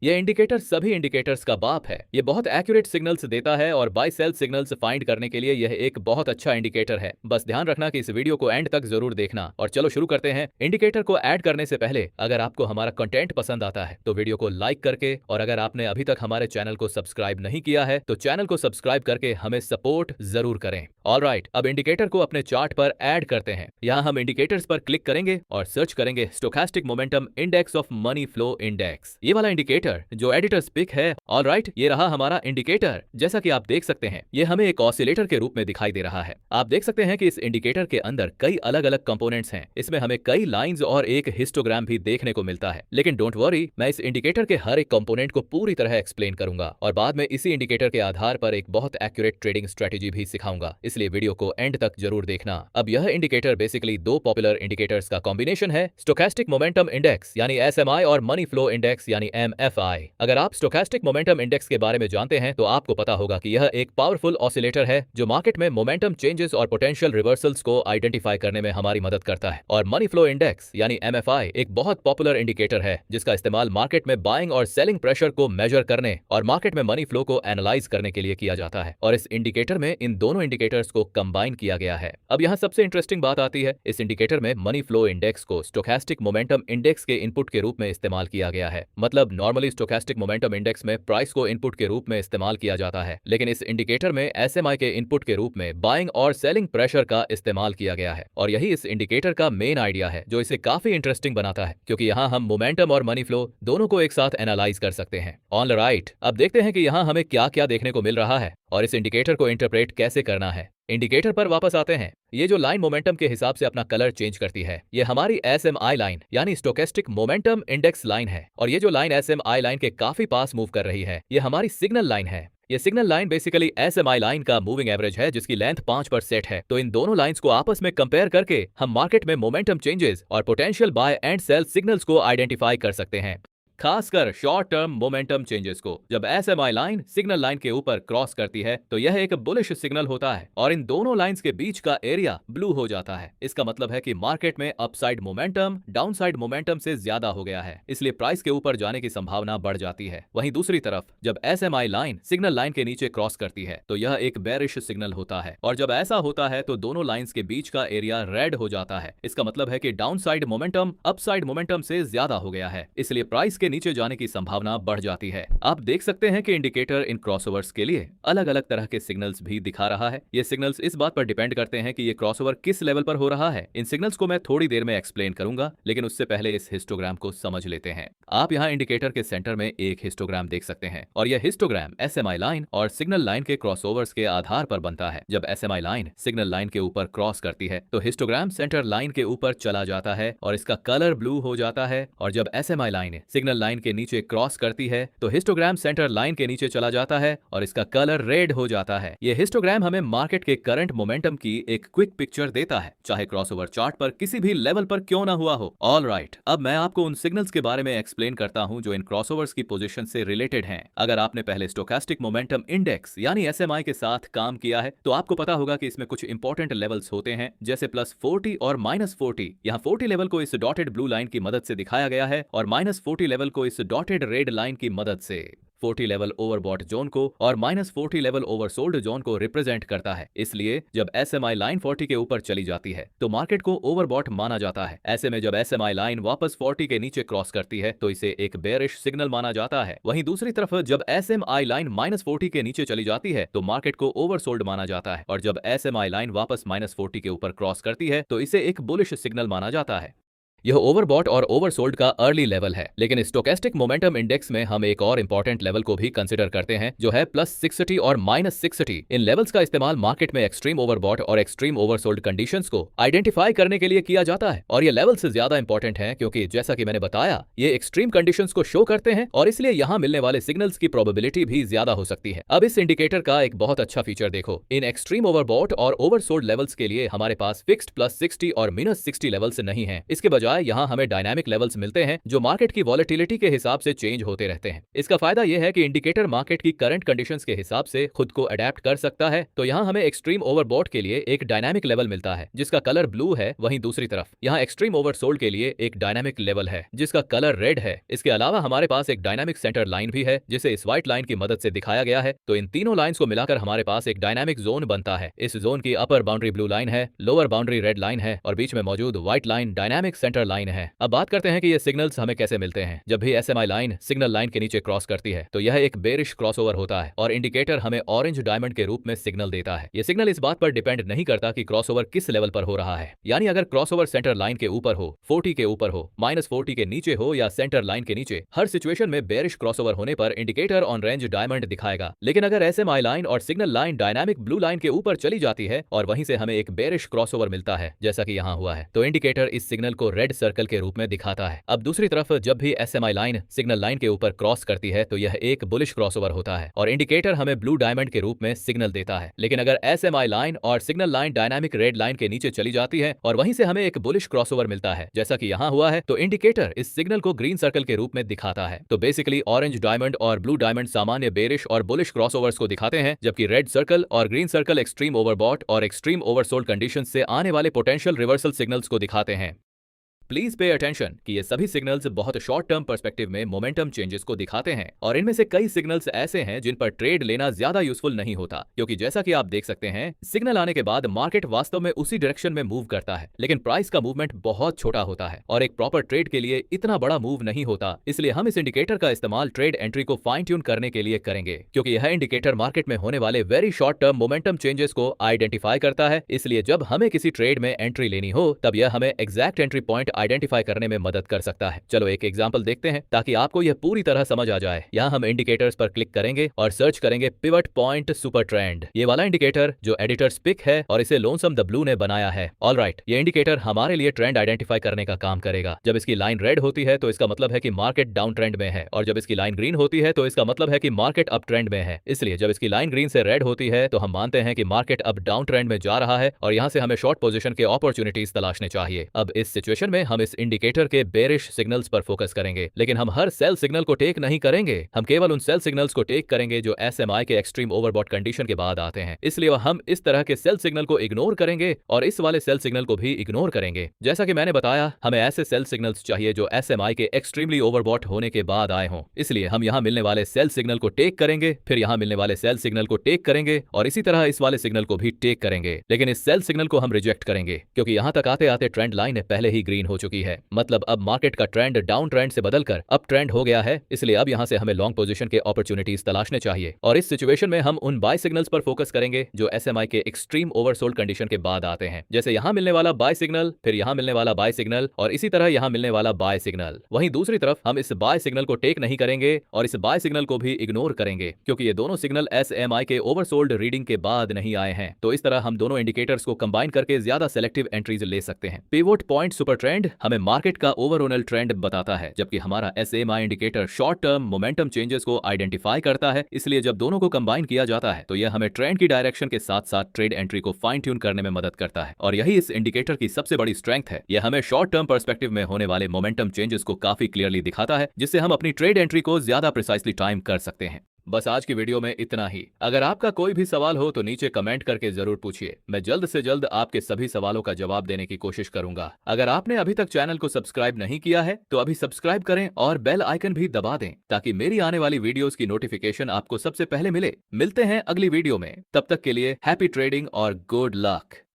ये इंडिकेटर सभी इंडिकेटर्स का बाप है। ये बहुत एक्यूरेट सिग्नल्स देता है और बाय सेल सिग्नल्स फाइंड करने के लिए यह एक बहुत अच्छा इंडिकेटर है। बस ध्यान रखना कि इस वीडियो को एंड तक जरूर देखना। और चलो शुरू करते हैं। इंडिकेटर को ऐड करने से पहले अगर आपको हमारा कंटेंट पसंद आता है तो वीडियो को लाइक करके, और अगर आपने अभी तक हमारे चैनल को सब्सक्राइब नहीं किया है तो चैनल को सब्सक्राइब करके हमें सपोर्ट जरूर करें। ऑलराइट, अब इंडिकेटर को अपने चार्ट पर ऐड करते हैं। यहाँ हम इंडिकेटर्स पर क्लिक करेंगे और सर्च करेंगे stochastic momentum index of money flow index. ये वाला इंडिकेटर जो एडिटर्स पिक है। ऑलराइट, ये रहा हमारा इंडिकेटर। जैसा कि आप देख सकते हैं ये हमें एक ऑसिलेटर के रूप में दिखाई दे रहा है। आप देख सकते हैं कि इस इंडिकेटर के अंदर कई अलग अलग कंपोनेंट्स हैं। इसमें हमें कई लाइंस और एक हिस्टोग्राम भी देखने को मिलता है। लेकिन डोंट वरी, मैं इस इंडिकेटर के हर एक कंपोनेंट को पूरी तरह एक्सप्लेन करूंगा और बाद में इसी इंडिकेटर के आधार पर एक बहुत एक्यूरेट ट्रेडिंग स्ट्रेटेजी भी सिखाऊंगा, इसलिए वीडियो को एंड तक जरूर देखना। अब यह इंडिकेटर बेसिकली दो पॉपुलर इंडिकेटर्स का कॉम्बिनेशन है, स्टोकेस्टिक मोमेंटम इंडेक्स यानी एसएमआई और मनी फ्लो इंडेक्स यानी एमएफआई। अगर आप स्टोकेस्टिक मोमेंटम इंडेक्स के बारे में जानते हैं तो आपको पता होगा कि यह एक पावरफुल ऑसिलेटर है जो मार्केट में मोमेंटम चेंजेस और पोटेंशियल रिवर्सल्स को आइडेंटिफाई करने में हमारी मदद करता है। और मनी फ्लो इंडेक्स यानी एमएफआई एक बहुत पॉपुलर इंडिकेटर है जिसका इस्तेमाल मार्केट में बाइंग और सेलिंग प्रेशर को मेजर करने और मार्केट में मनी फ्लो को एनालाइज करने के लिए किया जाता है। और इस इंडिकेटर में इन दोनों इंडिकेटर्स को कंबाइन किया गया है। अब यहाँ सबसे इंटरेस्टिंग बात आती है, इस इंडिकेटर में मनी फ्लो इंडेक्स को स्टोकेस्टिक मोमेंटम इंडेक्स के इनपुट के रूप में इस्तेमाल किया गया है। मतलब नॉर्मली स्टोकेस्टिक मोमेंटम इंडेक्स में प्राइस को इनपुट के रूप में इस्तेमाल किया जाता है, लेकिन इस इंडिकेटर में एसएमआई के इनपुट के रूप में बाइंग और सेलिंग प्रेशर का इस्तेमाल किया गया है। और यही इस इंडिकेटर का मेन आइडिया है जो इसे काफी इंटरेस्टिंग बनाता है, क्योंकि यहाँ हम मोमेंटम और मनी फ्लो दोनों को एक साथ एनालाइज कर सकते हैं। ऑलराइट, अब देखते हैं कि यहाँ हमें क्या क्या देखने को मिल रहा है और इस इंडिकेटर को इंटरप्रेट कैसे करना है। इंडिकेटर पर वापस आते हैं। ये जो लाइन मोमेंटम के हिसाब से अपना कलर चेंज करती है, ये हमारी एसएमआई लाइन यानी स्टोकेस्टिक मोमेंटम इंडेक्स लाइन है। और ये जो लाइन एसएमआई लाइन के काफी पास मूव कर रही है, ये हमारी सिग्नल लाइन है। ये signal line basically SMI line का मूविंग एवरेज है जिसकी लेंथ 5 पर सेट है। तो इन दोनों लाइंस को आपस में कंपेयर करके हम मार्केट में मोमेंटम चेंजेस और potential buy and sell signals को आइडेंटिफाई कर सकते हैं, खासकर शॉर्ट टर्म मोमेंटम चेंजेस को। जब एसएमआई लाइन सिग्नल लाइन के ऊपर क्रॉस करती है तो यह एक बुलिश सिग्नल होता है और इन दोनों लाइंस के बीच का एरिया ब्लू हो जाता है। इसका मतलब है कि मार्केट में अपसाइड मोमेंटम डाउनसाइड मोमेंटम से ज्यादा हो गया है, इसलिए प्राइस के ऊपर जाने की संभावना बढ़ जाती है। वहीं दूसरी तरफ जब एसएमआई लाइन सिग्नल लाइन के नीचे क्रॉस करती है तो यह एक बेरिश सिग्नल होता है, और जब ऐसा होता है तो दोनों लाइंस के बीच का एरिया रेड हो जाता है। इसका मतलब है कि डाउनसाइड मोमेंटम अपसाइड मोमेंटम से ज्यादा हो गया है, इसलिए प्राइस के नीचे जाने की संभावना बढ़ जाती है। आप देख सकते हैं कि इंडिकेटर इन क्रॉसओवर्स के लिए अलग अलग तरह के सिग्नल्स भी दिखा रहा है। ये सिग्नल्स इस बात पर डिपेंड करते हैं कि ये क्रॉसओवर किस लेवल पर हो रहा है। इन सिग्नल्स को मैं थोड़ी देर में एक्सप्लेन करूंगा, लेकिन उससे पहले इस हिस्टोग्राम को समझ लेते हैं। आप यहाँ इंडिकेटर के सेंटर में एक हिस्टोग्राम देख सकते हैं और यह हिस्टोग्राम एसएमआई लाइन और सिग्नल लाइन के क्रॉसओवर्स के आधार पर बनता है। जब एसएमआई लाइन सिग्नल लाइन के ऊपर क्रॉस करती है तो हिस्टोग्राम सेंटर लाइन के ऊपर चला जाता है और इसका कलर ब्लू हो जाता है, और जब एसएमआई लाइन सिग्नल लाइन के नीचे क्रॉस करती है तो हिस्टोग्राम सेंटर लाइन के नीचे चला जाता है और इसका कलर रेड हो जाता है। यह हिस्टोग्राम हमें मार्केट के करंट मोमेंटम की एक क्विक पिक्चर देता है, चाहे क्रॉसओवर चार्ट पर किसी भी लेवल पर क्यों ना हुआ हो। ऑलराइट, अब मैं आपको उन सिग्नल्स के बारे में एक्सप्लेन करता हूं जो इन क्रॉसओवर्स की पोजीशन से रिलेटेड हैं। अगर आपने पहले स्टोकेस्टिक मोमेंटम इंडेक्स यानी एसएमआई के साथ काम किया है तो आपको पता होगा कि इसमें कुछ इंपॉर्टेंट लेवल्स होते हैं, जैसे +40 और -40। यहाँ 40 लेवल को इस डॉटेड ब्लू लाइन की मदद से दिखाया गया है और -40 लेवल को इस डॉटेड रेड लाइन की मदद से। 40 लेवल ओवरबॉट जोन को और -40 लेवल ओवरसोल्ड जोन को रिप्रेजेंट करता है। इसलिए जब एसएमआई लाइन 40 के ऊपर चली जाती है तो मार्केट को ओवरबॉट माना जाता है। ऐसे में जब एसएमआई लाइन वापस 40 के नीचे क्रॉस करती है तो इसे एक बेरिश सिग्नल माना जाता है। वहीं दूसरी तरफ जब एसएमआई लाइन -40 के नीचे चली जाती है तो मार्केट को ओवरसोल्ड माना जाता है, और जब एसएमआई लाइन वापस -40 के ऊपर क्रॉस करती है तो इसे एक बुलिश सिग्नल माना जाता है। यह ओवरबॉट और ओवरसोल्ड का अर्ली लेवल है, लेकिन स्टोकेस्टिक मोमेंटम इंडेक्स में हम एक और इंपॉर्टेंट लेवल को भी कंसीडर करते हैं जो है +60 और -60। इन लेवल्स का इस्तेमाल मार्केट में एक्सट्रीम ओवरबॉट और एक्सट्रीम ओवरसोल्ड कंडीशंस को आइडेंटिफाई करने के लिए किया जाता है। और ये लेवल्स ज्यादा इंपॉर्टेंट हैं क्योंकि जैसा कि मैंने बताया ये एक्सट्रीम कंडीशंस को शो करते हैं और इसलिए यहाँ मिलने वाले सिग्नल्स की प्रोबेबिलिटी भी ज्यादा हो सकती है। अब इस इंडिकेटर का एक बहुत अच्छा फीचर देखो, इन एक्सट्रीम ओवरबॉट और ओवरसोल्ड लेवल्स के लिए हमारे पास फिक्स्ड +60 और -60 लेवल्स नहीं है। इसके बजाय बजाय यहाँ हमें डायनामिक लेवल्स मिलते हैं जो मार्केट की वॉलेटिलिटी के हिसाब से चेंज होते रहते हैं। इसका फायदा यह है कि इंडिकेटर मार्केट की करंट कंडीशंस के हिसाब से खुद को अडेप्ट कर सकता है। तो यहाँ हमें एक्सट्रीम ओवरबॉट के लिए एक डायनामिक लेवल मिलता है जिसका कलर ब्लू है, वहीं दूसरी तरफ यहाँ एक्सट्रीम ओवरसोल्ड के लिए एक डायनामिक लेवल है जिसका कलर रेड है। इसके अलावा हमारे पास एक डायनामिक सेंटर लाइन भी है जिसे इस व्हाइट लाइन की मदद से दिखाया गया है। तो इन तीनों लाइंस को मिलाकर हमारे पास एक डायनामिक जोन बनता है। इस जोन की अपर बाउंड्री ब्लू लाइन है, लोअर बाउंड्री रेड लाइन है और बीच में मौजूद white line dynamic centre line है। अब बात करते हैं कि ये सिग्नल्स हमें कैसे मिलते हैं। जब भी एसएमआई लाइन सिग्नल लाइन के नीचे क्रॉस करती है तो यह एक बेरिश क्रॉसओवर होता है और इंडिकेटर हमें ऑरेंज डायमंड के रूप में सिग्नल देता है। ये सिग्नल इस बात पर डिपेंड नहीं करता कि क्रॉसओवर किस लेवल पर हो रहा है, यानी अगर क्रॉसओवर सेंटर लाइन के ऊपर हो, 40 के ऊपर हो, -40 के नीचे हो या सेंटर लाइन के नीचे, हर सिचुएशन में बेरिश क्रॉसओवर होने पर इंडिकेटर ऑरेंज डायमंड दिखाएगा। लेकिन अगर एसएमआई लाइन और signal line dynamic blue line के ऊपर चली जाती है और वहीं से हमें एक बेरिश क्रॉसओवर मिलता है जैसा कि यहाँ हुआ है, तो इंडिकेटर इस सिग्नल को रेड सर्कल के रूप में दिखाता है। अब दूसरी तरफ जब भी एसएमआई लाइन सिग्नल लाइन के ऊपर क्रॉस करती है तो यह एक बुलिश क्रॉसओवर होता है और इंडिकेटर हमें ब्लू डायमंड के रूप में सिग्नल देता है। लेकिन अगर एसएमआई लाइन और signal line dynamic red line के नीचे चली जाती है और वहीं से हमें एक बुलिश क्रॉसओवर मिलता है जैसा कि यहाँ हुआ है, तो इंडिकेटर इस सिग्नल को ग्रीन सर्कल के रूप में दिखाता है। तो बेसिकली ऑरेंज डायमंड और ब्लू डायमंड सामान्य बेरिश और बुलिश क्रॉसओवर्स को दिखाते हैं, जबकि रेड सर्कल और ग्रीन सर्कल एक्सट्रीम ओवरबॉट और एक्सट्रीम ओवरसोल्ड कंडीशंस से आने वाले पोटेंशियल रिवर्सल सिग्नल्स को दिखाते हैं। प्लीज पे अटेंशन कि ये सभी सिग्नल्स बहुत शॉर्ट टर्म पर्सपेक्टिव में मोमेंटम चेंजेस को दिखाते हैं और इनमें से कई सिग्नल्स ऐसे हैं जिन पर ट्रेड लेना ज्यादा यूजफुल नहीं होता, क्योंकि जैसा कि आप देख सकते हैं सिग्नल आने के बाद मार्केट वास्तव में उसी डायरेक्शन में मूव करता है, लेकिन प्राइस का मूवमेंट बहुत छोटा होता है और एक प्रॉपर ट्रेड के लिए इतना बड़ा मूव नहीं होता। इसलिए हम इस इंडिकेटर का इस्तेमाल ट्रेड एंट्री को फाइन ट्यून करने के लिए करेंगे, क्योंकि यह इंडिकेटर मार्केट में होने वाले very short term momentum changes को आइडेंटिफाई करता है। इसलिए जब हमें किसी ट्रेड में एंट्री लेनी हो तब यह हमें एग्जैक्ट एंट्री पॉइंट आइडेंटिफाई करने में मदद कर सकता है। चलो एक एग्जांपल देखते हैं ताकि आपको यह पूरी तरह समझ आ जाए। यहाँ हम इंडिकेटर्स पर क्लिक करेंगे और सर्च करेंगे पिवट पॉइंट सुपर ट्रेंड, ये वाला इंडिकेटर जो एडिटर्स पिक है और इसे लोनसम द ब्लू ने बनाया है। ऑलराइट, ये इंडिकेटर हमारे लिए ट्रेंड आइडेंटिफाई करने का काम करेगा। जब इसकी लाइन रेड होती है तो इसका मतलब है कि मार्केट डाउन ट्रेंड में है और जब इसकी लाइन ग्रीन होती है तो इसका मतलब है कि मार्केट अप ट्रेंड में है। इसलिए जब इसकी लाइन ग्रीन से रेड होती है तो हम मानते हैं कि मार्केट अब डाउन ट्रेंड में जा रहा है और यहाँ से हमें शॉर्ट पोजीशन के अपॉर्चुनिटीज तलाशने चाहिए। अब इस सिचुएशन में हम इस इंडिकेटर के बेरिश सिग्नल्स पर फोकस करेंगे, लेकिन हम हर सेल सिग्नल को टेक नहीं करेंगे। हम केवल उन सेल सिग्नल्स को टेक करेंगे जो एसएमआई के एक्सट्रीम ओवरबॉट कंडीशन के बाद आते हैं। इसलिए हम इस तरह के सेल सिग्नल को इग्नोर करेंगे और इस वाले सेल सिग्नल को भी इग्नोर करेंगे। जैसा कि मैंने बताया, हमें ऐसे सेल सिग्नल्स चाहिए जो एसएमआई के एक्सट्रीमली ओवरबॉट होने के बाद आए हों। इसलिए हम यहाँ मिलने वाले सेल सिग्नल को टेक करेंगे, फिर यहाँ मिलने वाले सेल सिग्नल को टेक करेंगे और इसी तरह इस वाले सिग्नल को भी टेक करेंगे। लेकिन इस सेल सिग्नल को हम रिजेक्ट करेंगे क्योंकि यहाँ तक आते आते ट्रेंड लाइन पहले ही ग्रीन हो चुकी है। मतलब अब मार्केट का ट्रेंड डाउन ट्रेंड से बदलकर अप ट्रेंड हो गया है। इसलिए अब यहां से हमें लॉन्ग पोजीशन के अपॉर्चुनिटीज तलाशने चाहिए और इस सिचुएशन में हम उन बाय सिग्नल्स पर फोकस करेंगे जो एसएमआई के एक्सट्रीम ओवरसोल्ड कंडीशन के बाद आते हैं। जैसे यहां मिलने वाला बाय सिग्नल, फिर यहां मिलने वाला बाय सिग्नल और इसी तरह यहां मिलने वाला बाय सिग्नल। वहीं दूसरी तरफ हम इस बाय सिग्नल को टेक नहीं करेंगे और इस बाय सिग्नल को भी इग्नोर करेंगे क्योंकि ये दोनों सिग्नल एसएमआई के ओवरसोल्ड रीडिंग के बाद नहीं आए हैं। तो इस तरह हम दोनों इंडिकेटर्स को कंबाइन करके ज्यादा सेलेक्टिव एंट्रीज ले सकते हैं। पिवोट पॉइंट सुपर ट्रेंड हमें मार्केट का ओवरऑल ट्रेंड बताता है, जबकि हमारा SMI indicator short term momentum changes को आइडेंटिफाई करता है। इसलिए जब दोनों को कंबाइन किया जाता है तो यह हमें ट्रेंड की डायरेक्शन के साथ साथ ट्रेड एंट्री को फाइन ट्यून करने में मदद करता है और यही इस इंडिकेटर की सबसे बड़ी स्ट्रेंथ है। यह हमें शॉर्ट टर्म पर्सपेक्टिव में होने वाले मोमेंटम चेंजेस को काफी क्लियरली दिखाता है, जिससे हम अपनी ट्रेड एंट्री को ज्यादा प्रिसाइसली टाइम कर सकते हैं। बस आज की वीडियो में इतना ही। अगर आपका कोई भी सवाल हो तो नीचे कमेंट करके जरूर पूछिए। मैं जल्द से जल्द आपके सभी सवालों का जवाब देने की कोशिश करूंगा। अगर आपने अभी तक चैनल को सब्सक्राइब नहीं किया है तो अभी सब्सक्राइब करें और बेल आइकन भी दबा दें ताकि मेरी आने वाली वीडियोस की नोटिफिकेशन आपको सबसे पहले मिले। मिलते हैं अगली वीडियो में, तब तक के लिए हैप्पी ट्रेडिंग और गुड लक।